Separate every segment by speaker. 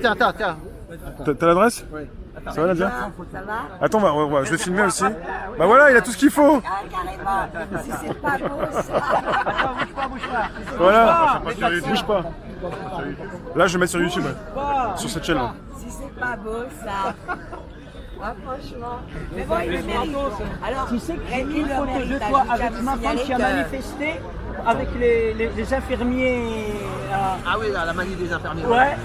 Speaker 1: Tiens.
Speaker 2: T'as l'adresse?
Speaker 1: Oui.
Speaker 2: Ça va Nadia?
Speaker 3: Ça va?
Speaker 2: Attends, je vais filmer aussi. Bah voilà, il a tout ce qu'il faut.
Speaker 3: Ah, carrément. Si c'est pas beau, ça.
Speaker 1: Attends, bouge pas.
Speaker 2: Voilà, bouge pas. Là, je vais mettre sur YouTube, sur cette chaîne.
Speaker 3: Si c'est pas beau, ça. Ah, franchement. Mais bon, il le mérite. Alors,
Speaker 1: Tu sais que j'ai
Speaker 3: Rémi
Speaker 1: une
Speaker 3: le
Speaker 1: photo
Speaker 3: mérite.
Speaker 1: de
Speaker 3: Je
Speaker 1: toi
Speaker 3: tiens à
Speaker 1: avec
Speaker 3: vous
Speaker 1: ma femme
Speaker 3: signaler
Speaker 1: qui a
Speaker 3: que-
Speaker 1: manifesté avec les infirmiers.
Speaker 4: Ah oui, la manie des infirmiers.
Speaker 1: Ouais,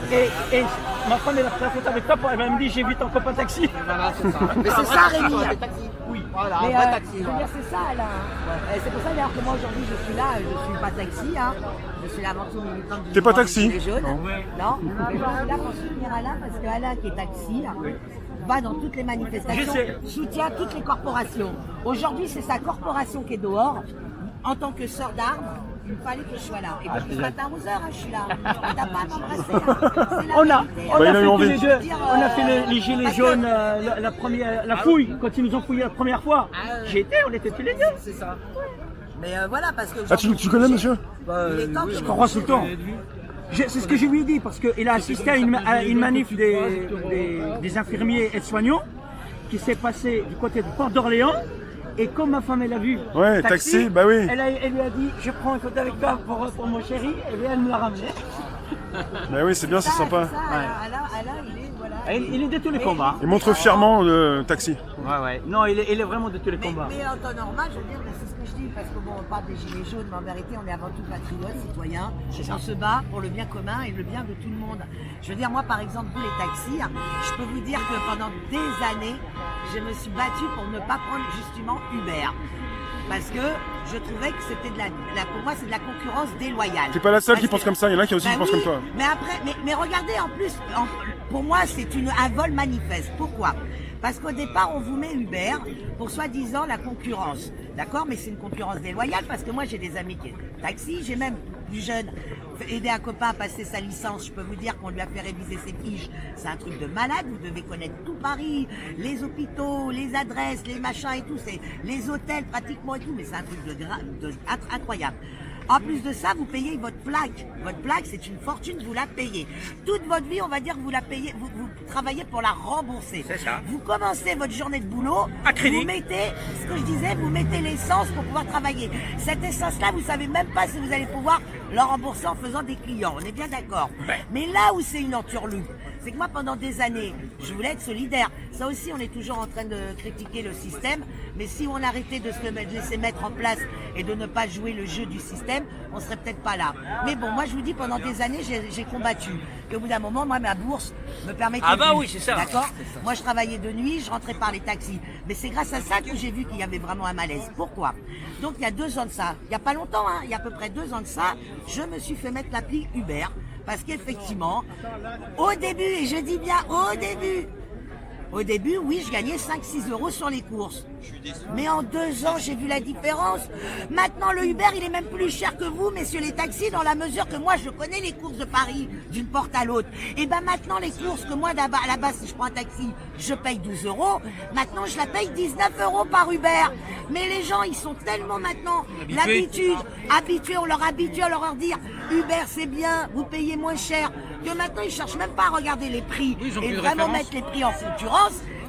Speaker 1: et ma femme elle a pris la photo avec toi, elle m'a dit j'ai vu ton copain taxi.
Speaker 4: Voilà, c'est ça.
Speaker 3: Mais c'est ça, Rémi.
Speaker 4: Oui, voilà,
Speaker 3: Mais,
Speaker 4: un vrai taxi.
Speaker 3: je veux dire, c'est ça, là. C'est pour ça, d'ailleurs, que moi, aujourd'hui, je suis là. Je suis pas taxi, hein. Je suis là avant tout militante du
Speaker 2: T'es pas
Speaker 3: mouvement
Speaker 2: taxi?
Speaker 3: des Gilets jaunes. Non. Mais je suis là pour soutenir Alain, parce que Alain, qui est taxi, va dans toutes les manifestations,
Speaker 1: Je sais.
Speaker 3: soutient toutes les corporations. Aujourd'hui, c'est sa corporation qui est dehors. En tant que sœur d'armes, il fallait que je sois là. Et puis, ce matin, 11h, je suis là. T'as pas à m'embrasser, hein. C'est la
Speaker 1: On a,
Speaker 3: vérité,
Speaker 1: on
Speaker 2: Bah, il
Speaker 1: a
Speaker 2: a eu
Speaker 1: fait tous
Speaker 2: envie.
Speaker 1: les deux.
Speaker 3: Dire,
Speaker 1: On a fait les gilets
Speaker 3: parce que-
Speaker 1: jaunes, la première, la fouille, quand ils nous ont fouillé la première fois. J'y étais, on était tous les deux.
Speaker 4: C'est ça.
Speaker 3: Mais voilà, parce que.
Speaker 2: Ah, tu connais, monsieur?
Speaker 3: Il est temps que
Speaker 1: Je crois tout le temps. C'est ce que je lui ai dit, parce qu'il a assisté à une manif des infirmiers aides-soignants qui s'est passée du côté de Port d'Orléans. Et comme ma femme elle a vu
Speaker 2: Ouais, taxi, bah oui.
Speaker 1: elle lui a dit je prends une photo avec toi pour mon chéri, et bien elle me l'a ramené.
Speaker 2: Bah oui, c'est bien, c'est sympa.
Speaker 3: Alain, il est. Voilà.
Speaker 1: Il est de tous les combats.
Speaker 2: Il montre fièrement le taxi.
Speaker 1: Ouais. Non, il est vraiment de tous les combats.
Speaker 3: Mais en temps normal, je veux dire, c'est ce que je dis, parce que bon, on parle des gilets jaunes, mais en vérité, on est avant tout patriotes, citoyens. On se bat pour le bien commun et le bien de tout le monde. Je veux dire, moi, par exemple, vous, les taxis, je peux vous dire que pendant des années, je me suis battue pour ne pas prendre justement Uber. Parce que je trouvais que c'était pour moi, c'est de la concurrence déloyale.
Speaker 2: T'es pas la seule
Speaker 3: Parce
Speaker 2: qui pense
Speaker 3: que-
Speaker 2: comme ça, il y en a qui aussi
Speaker 3: Bah
Speaker 2: qui pensent
Speaker 3: oui,
Speaker 2: comme toi.
Speaker 3: Mais après, mais regardez, en plus, pour moi, c'est un vol manifeste. Pourquoi? Parce qu'au départ, on vous met Uber pour soi-disant la concurrence. D'accord? Mais c'est une concurrence déloyale parce que moi, j'ai des amis qui sont taxi, j'ai même plus jeune aidé un copain à passer sa licence. Je peux vous dire qu'on lui a fait réviser ses fiches. C'est un truc de malade. Vous devez connaître tout Paris, les hôpitaux, les adresses, les machins et tout. C'est les hôtels pratiquement et tout. Mais c'est un truc incroyable. En plus de ça, vous payez votre plaque. Votre plaque, c'est une fortune, vous la payez. Toute votre vie, on va dire que vous la payez, vous travaillez pour la rembourser.
Speaker 1: C'est ça.
Speaker 3: Vous commencez votre journée de boulot,
Speaker 1: À crédit.
Speaker 3: vous mettez, ce que je disais, vous mettez l'essence pour pouvoir travailler. Cette essence-là, vous savez même pas si vous allez pouvoir la rembourser en faisant des clients. On est bien d'accord.
Speaker 1: Ouais.
Speaker 3: Mais là où c'est une entourloupe, c'est que moi, pendant des années, je voulais être solidaire. Ça aussi, on est toujours en train de critiquer le système. Mais si on arrêtait de se laisser mettre en place et de ne pas jouer le jeu du système, on serait peut-être pas là. Mais bon, moi, je vous dis, pendant des années, j'ai combattu. Et au bout d'un moment, moi, ma bourse me permettait
Speaker 1: Ah bah
Speaker 3: plus.
Speaker 1: oui, c'est ça.
Speaker 3: D'accord? Moi, je travaillais de nuit, je rentrais par les taxis. Mais c'est grâce à ça que j'ai vu qu'il y avait vraiment un malaise. Pourquoi? Donc, il y a 2 ans de ça, il n'y a pas longtemps, hein, il y a à peu près 2 ans de ça, je me suis fait mettre l'appli Uber. Parce qu'effectivement, au début, et je dis bien au début, oui, je gagnais 5-6 euros sur les courses. Mais en 2 ans, j'ai vu la différence. Maintenant, le Uber, il est même plus cher que vous, messieurs les taxis, dans la mesure que moi, je connais les courses de Paris d'une porte à l'autre. Et ben maintenant, les courses que moi, à la base, si je prends un taxi, je paye 12 euros. Maintenant, je la paye 19 euros par Uber. Mais les gens, ils sont tellement maintenant habitués, on leur habitue à leur dire Uber, c'est bien, vous payez moins cher. Que maintenant, ils cherchent même pas à regarder les prix et vraiment mettre les prix en concurrence.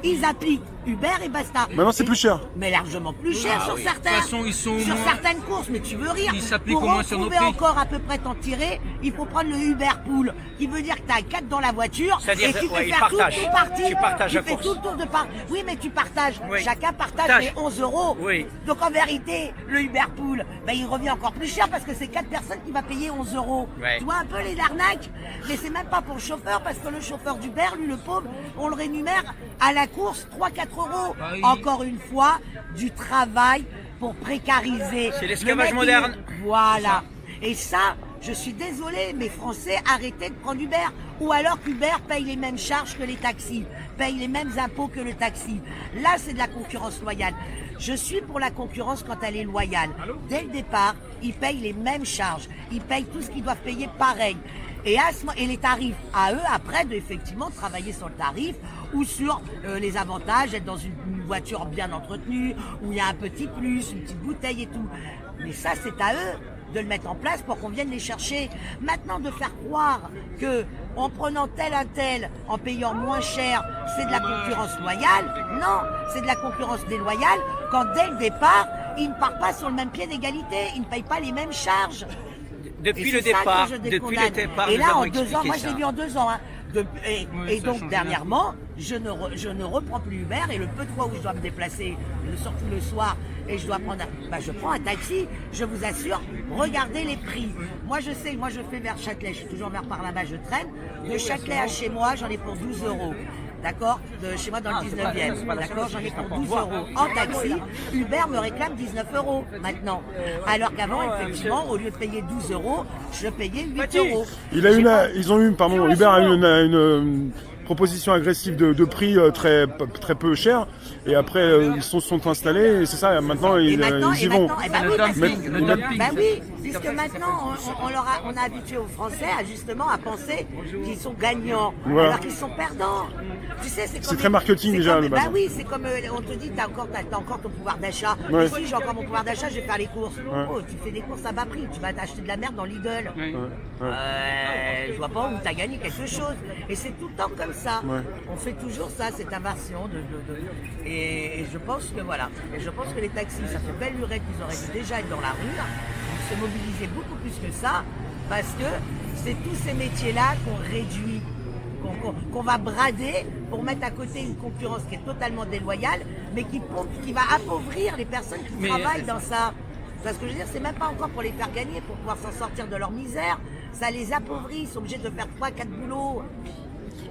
Speaker 3: Ils appliquent Uber et basta.
Speaker 2: Maintenant, c'est plus cher.
Speaker 3: Mais largement plus cher sur certains.
Speaker 5: De toute façon, ils sont
Speaker 3: sur
Speaker 5: moins-
Speaker 3: certaines courses, mais tu veux rire.
Speaker 5: Ils s'appliquent
Speaker 3: Pour
Speaker 5: au moins sur nos
Speaker 3: retrouver
Speaker 5: prix.
Speaker 3: encore à peu près t'en tirer, il faut prendre le Uber Pool, qui veut dire que tu as 4 dans la voiture
Speaker 1: C'est-à-dire
Speaker 3: et tu
Speaker 1: que,
Speaker 3: peux
Speaker 1: ouais, ils
Speaker 3: faire tout
Speaker 1: partagent.
Speaker 3: ton parti.
Speaker 1: Tu partages la
Speaker 3: fais
Speaker 1: course.
Speaker 3: tout le tour de part. Oui, mais tu partages.
Speaker 1: Oui.
Speaker 3: Chacun partage
Speaker 1: Partage.
Speaker 3: les 11 euros.
Speaker 1: Oui.
Speaker 3: Donc en vérité, le Uber Pool, ben, il revient encore plus cher parce que c'est 4 personnes qui va payer 11 euros.
Speaker 1: Ouais.
Speaker 3: Tu vois un peu les arnaques. Mais c'est même pas pour le chauffeur parce que le chauffeur d'Uber, lui, le pauvre, on le rémunère à la course 3-4 euros.
Speaker 5: Bah,
Speaker 3: Encore une fois, du travail pour précariser.
Speaker 1: C'est l'esclavage
Speaker 3: Le mec,
Speaker 1: moderne.
Speaker 3: Voilà. Et ça, je suis désolée, mais Français, arrêtez de prendre Uber. Ou alors qu'Uber paye les mêmes charges que les taxis, paye les mêmes impôts que le taxi. Là, c'est de la concurrence loyale. Je suis pour la concurrence quand elle est loyale. Dès le départ, ils payent les mêmes charges. Ils payent tout ce qu'ils doivent payer pareil. Et les tarifs, à eux, après, effectivement, travailler sur le tarif ou sur les avantages, être dans une voiture bien entretenue, où il y a un petit plus, une petite bouteille et tout. Mais ça, c'est à eux. de le mettre en place pour qu'on vienne les chercher. Maintenant, de faire croire que en prenant tel à tel, en payant moins cher, c'est de la concurrence loyale. Non, c'est de la concurrence déloyale quand dès le départ, ils ne partent pas sur le même pied d'égalité, ils ne payent pas les mêmes charges.
Speaker 5: Depuis
Speaker 3: Et
Speaker 5: le
Speaker 3: c'est ça
Speaker 5: départ,
Speaker 3: que je
Speaker 5: depuis
Speaker 3: décondamne.
Speaker 5: le départ,
Speaker 3: et
Speaker 5: nous
Speaker 3: là,
Speaker 5: avons
Speaker 3: en 2 ans,
Speaker 5: expliqué
Speaker 3: moi je
Speaker 5: ça.
Speaker 3: l'ai vu en 2 ans. Hein. Et donc dernièrement, je ne reprends plus Uber et le peu de fois où je dois me déplacer, surtout le soir, et je dois prendre, je prends un taxi. Je vous assure, regardez les prix. Moi je sais, moi je fais vers Châtelet, je suis toujours vers par là-bas, je traîne. De Châtelet à chez moi, j'en ai pour 12 €. D'accord, de chez moi dans le 19e. D'accord, j'en ai pour 12 € en taxi. Uber me réclame 19 € maintenant. Alors qu'avant, effectivement, au lieu de payer 12 €, je payais 8 €.
Speaker 2: Uber a eu une proposition agressive de prix très peu cher. Et après, ils se sont installés et c'est ça. Maintenant, ils y vont.
Speaker 3: Bah oui, puisque maintenant, on a habitué aux Français justement à penser qu'ils sont gagnants,
Speaker 2: voilà.
Speaker 3: alors qu'ils sont perdants. Tu sais,
Speaker 2: c'est très marketing déjà.
Speaker 3: Bah oui, c'est comme on te dit, t'as encore ton pouvoir d'achat.
Speaker 2: Ouais.
Speaker 3: Si j'ai encore mon pouvoir d'achat, je vais faire les courses. Ouais. Oh, tu fais des courses à bas prix, tu vas t'acheter de la merde dans Lidl. Ouais. Je vois pas où t'as gagné quelque chose. Et c'est tout le temps comme ça. Ouais. On fait toujours ça, cette inversion et je pense que voilà. Et je pense que les taxis, ça fait belle lurette qu'ils auraient dû déjà être dans la rue, se mobiliser beaucoup plus que ça, parce que c'est tous ces métiers-là qu'on réduit, qu'on va brader pour mettre à côté une concurrence qui est totalement déloyale, mais qui va appauvrir les personnes qui travaillent dans ça. Parce que je veux dire, c'est même pas encore pour les faire gagner, pour pouvoir s'en sortir de leur misère. Ça les appauvrit, ils sont obligés de faire 3-4 boulots.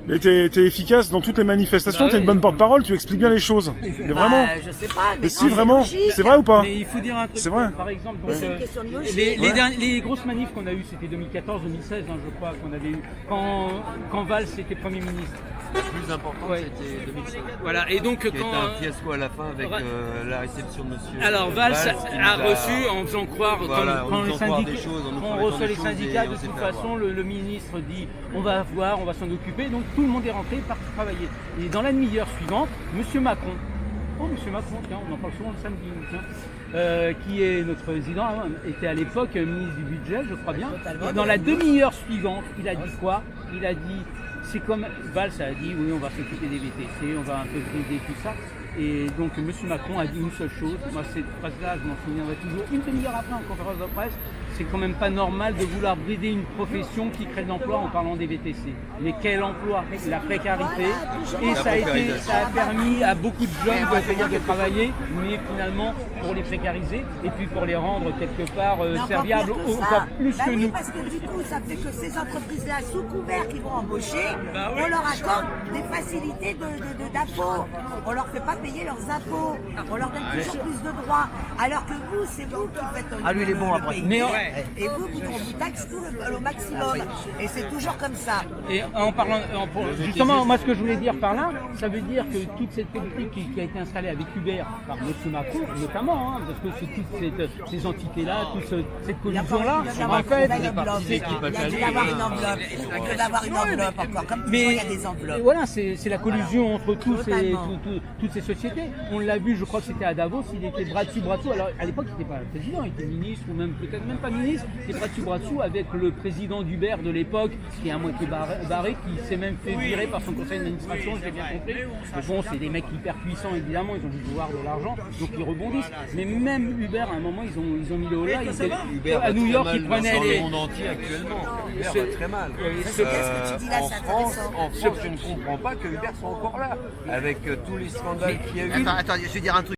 Speaker 2: Mais t'es efficace dans toutes les manifestations, t'es une bonne porte-parole, tu expliques bien les choses. Mais vraiment.
Speaker 3: Je sais pas, mais
Speaker 2: si vraiment, c'est vrai ou pas?
Speaker 6: Mais il faut dire un truc.
Speaker 2: C'est vrai.
Speaker 6: Par exemple,
Speaker 3: c'est une question de logique.
Speaker 6: les grosses manifs qu'on a eues, c'était 2014-2016, je crois, qu'on avait eu quand Valls était Premier ministre.
Speaker 7: Le plus important, c'était 2016.
Speaker 6: Voilà, et donc
Speaker 7: C'était un fiasco à la fin avec la réception de monsieur.
Speaker 6: Alors Valls a reçu en faisant croire,
Speaker 7: voilà,
Speaker 6: quand les syndicats, on reçoit les
Speaker 7: choses
Speaker 6: syndicats,
Speaker 7: et
Speaker 6: de
Speaker 7: on s'est
Speaker 6: toute
Speaker 7: fait
Speaker 6: façon, le ministre dit on va voir, on va s'en occuper, donc tout le monde est rentré, parti travailler. Et dans la demi-heure suivante, monsieur Macron, tiens, on en parle souvent le samedi, tiens, qui est notre président, était à l'époque ministre du budget, je crois bien. Et dans la demi-heure suivante, il a dit quoi? Il a dit, c'est comme Valls a dit, oui, on va s'occuper des VTC, on va un peu brider tout ça. Et donc M. Macron a dit une seule chose, moi cette phrase-là, je m'en souviendrai toujours, une demi-heure après en conférence de presse, c'est quand même pas normal de vouloir brider une profession qui crée de l'emploi en parlant des VTC. Mais quel emploi? La précarité. Et ça a permis à beaucoup de jeunes de travailler, mais finalement pour les précariser et puis pour les rendre quelque part serviables encore plus que nous.
Speaker 3: Parce que du coup, ça fait que ces entreprises-là, sous couvert qu'ils vont embaucher, on leur accorde des facilités d'impôts. On leur fait pas payer leurs impôts. On leur donne toujours plus de droits. Alors que vous, c'est vous qui faites
Speaker 4: lui, il est bon après.
Speaker 3: Et vous taxez tout le maximum. Et c'est toujours comme ça.
Speaker 6: Et en parlant, justement, moi ce que je voulais dire par là, ça veut dire que toute cette politique qui a été installée avec Uber par M. Macron, notamment, parce que c'est toutes ces entités-là, toute cette collusion-là, en fait,
Speaker 3: il y a dû avoir une enveloppe encore, comme toujours il y a des enveloppes.
Speaker 6: Voilà, c'est la collusion entre toutes ces sociétés. On l'a vu, je crois que c'était à Davos, il était bras dessus, bras dessous. Alors à l'époque, il n'était pas président, il était ministre ou même peut-être même pas ministre. Il était bras dessous avec le président d'Uber de l'époque, qui est à moitié barré, qui s'est même fait virer par son conseil d'administration, j'ai bien compris. Mais bon, c'est des mecs hyper puissants évidemment, ils ont dû voir de l'argent, donc ils rebondissent. Mais même Uber, à un moment, ils ont mis le haut là.
Speaker 7: Uber
Speaker 6: à New York, ils prenaient
Speaker 7: dans le monde entier actuellement. Uber va très mal.
Speaker 3: Qu'est-ce que tu dis là, c'est intéressant.
Speaker 7: En France, je ne comprends pas que Uber soit encore là, avec tous les scandales qu'il y a eu.
Speaker 4: Attends, je vais dire un truc.